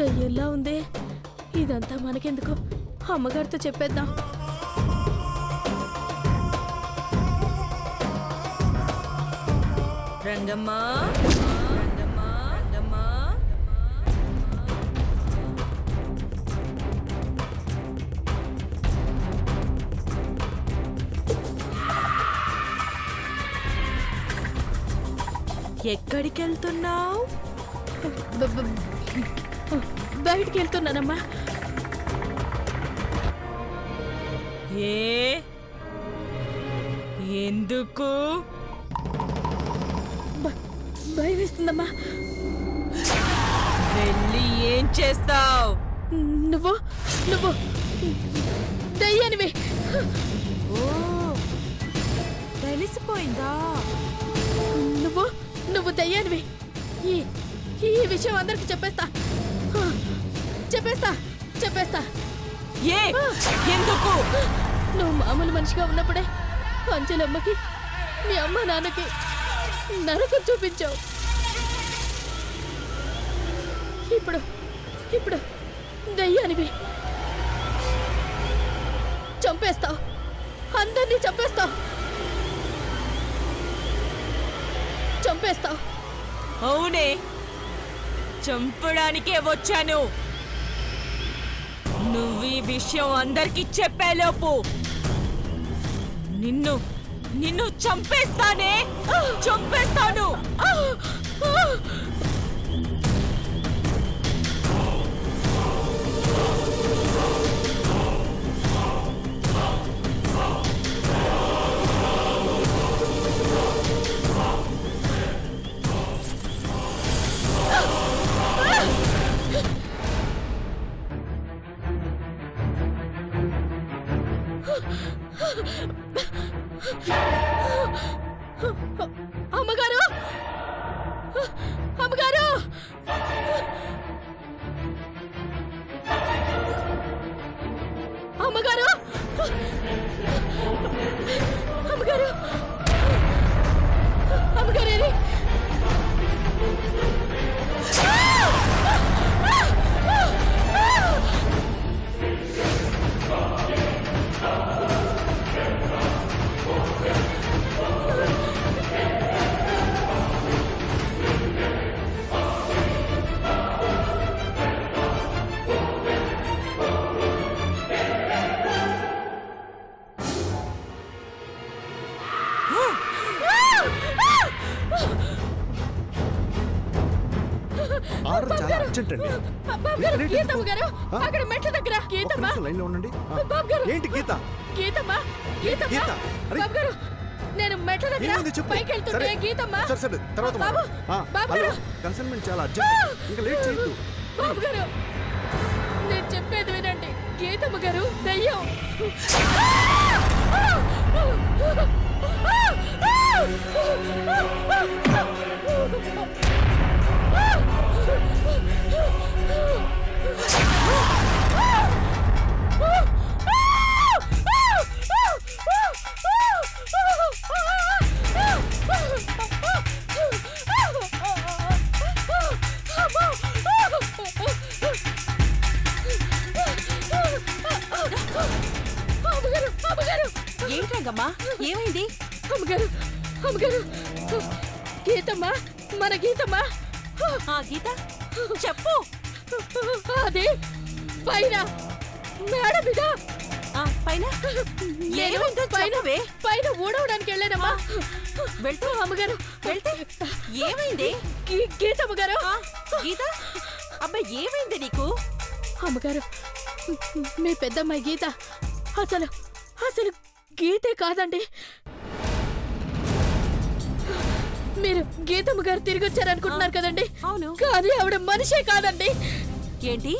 దయ్యంలా ఉంది. ఇదంతా మనకెందుకు, అమ్మగారితో చెప్పేద్దాం. రంగమ్మా, రంగమ్మా, రంగమ్మా. ఎక్కడికి వెళ్తున్నావు? బయటికి వెళ్తున్నానమ్మా. ఎందుకు? భయం వేస్తుందమ్మా. వెళ్ళి ఏం చేస్తావు? నువ్వు నువ్వు దయ్యానివి. ఓ, తెలిసిపోయిందా? నువ్వు నువ్వు దయ్యానివి. ఈ ఈ విషయం అందరికి చెప్పేస్తా. చెప్పేస్తా చెప్పేస్తా. ఎందుకు? నువ్వు మామూలు మనిషిగా ఉన్నప్పుడే అంజలమ్మకి, మీ అమ్మ నాన్నకి నరకం చూపించావు. ఇప్పుడు ఇప్పుడు దయ్యానివి. చంపేస్తావు, అందరినీ చంపేస్తావు. చంపేస్తావు. అవునే, చంపడానికే వచ్చాను. నువ్వు ఈ విషయం అందరికి చెప్పేలోపు నిన్ను నిన్ను చంపేస్తానే, చంపేస్తాను. అమ్మగారు, అమ్మగారు, అమ్మగారు, అమ్మగారు, అమ్మగారు. గీతమ్మ గారు, అక్కడ మెట్ల దగ్గర. గీతమ్మ, ఏంటి గీత? గీతమ్మ, గీతమ్మ, బాబు గారు, నేను మెట్ల దగ్గర పైకి వెళ్తుంటే గీతమ్మ. బాబు, బాబు గారు, కన్సల్మెంట్ చాలా అర్జెంట్, ఇంకా లేట్ చేయొద్దు. బాబు గారు, నేను చెప్పేది వినండి. గీతమ్మ గారు దయ్యం. ఏంటంగమ్మా, ఏమైంది? అమ్మగారు, అమ్మగారు, గీతమ్మ, మన గీతమ్మ. గీత, చెప్పు. అదే పైన మేడ మీద. పైన పైన ఊడవడానికి వెళ్ళానమ్మా. వెళ్తూ అమ్మగారు, వెళ్తే ఏమైంది? గీతమ్మ గారు. గీత, అబ్బాయి ఏమైంది నీకు? అమ్మగారు, మీ పెద్దమ్మాయి గీత అసలు అసలు గీతే కాదండి. మీరు గీతమ్మ గారు తిరిగి వచ్చారనుకుంటున్నారు కదండి. అవును, కానీ ఆవిడ మనిషే కాదండి. ఏంటి,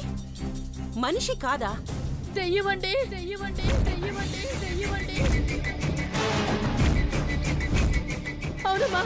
మనిషి కాదా? దెయ్యమండి, దెయ్యమండి, దెయ్యమండి, దెయ్యమండి. అవునమ్మా.